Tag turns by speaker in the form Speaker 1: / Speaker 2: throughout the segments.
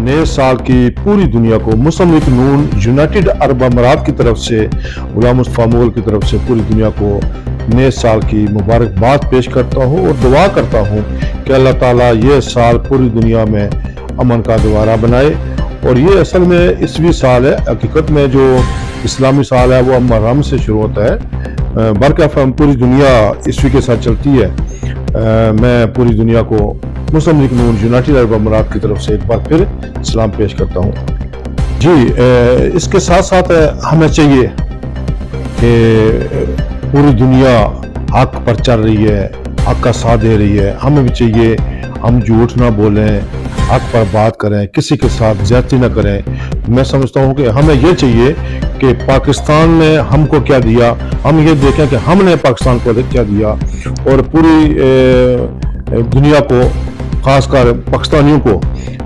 Speaker 1: नए साल की पूरी दुनिया को मुस्लिम लीग नून यूनाइटेड अरब अमारात की तरफ से गुलाम मुस्तफा मुगल की तरफ से पूरी दुनिया को नए साल की मुबारकबाद पेश करता हूँ और दुआ करता हूँ कि अल्लाह ताला ये साल पूरी दुनिया में अमन का दोबारा बनाए। और ये असल में ईस्वी साल है, हकीकत में जो इस्लामी साल है वो मुहर्रम से शुरू होता है, बरकफम पूरी दुनिया ईस्वी के साथ चलती है। मैं पूरी दुनिया को मुस्लिम लीग नून यूनाइटेड अरब अमारात की तरफ से एक बार फिर सलाम पेश करता हूँ। जी, इसके साथ साथ हमें चाहिए कि पूरी दुनिया हक पर चल रही है, हक का साथ दे रही है, हमें भी चाहिए हम झूठ ना बोलें, हक पर बात करें, किसी के साथ ज्यादती ना करें। मैं समझता हूँ कि हमें ये चाहिए कि पाकिस्तान ने हमको क्या दिया, हम ये देखें कि हमने पाकिस्तान को क्या दिया, और पूरी दुनिया को, खासकर पाकिस्तानियों को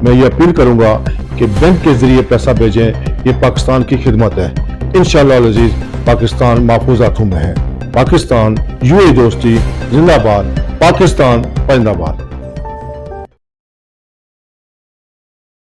Speaker 1: मैं ये अपील करूँगा कि बैंक के ज़रिए पैसा भेजें। ये पाकिस्तान की खिदमत है। इंशाअल्लाह अज़ीज़ पाकिस्तान महफूज़ हाथों में है। पाकिस्तान यूएई दोस्ती जिंदाबाद, पाकिस्तान जिंदाबाद।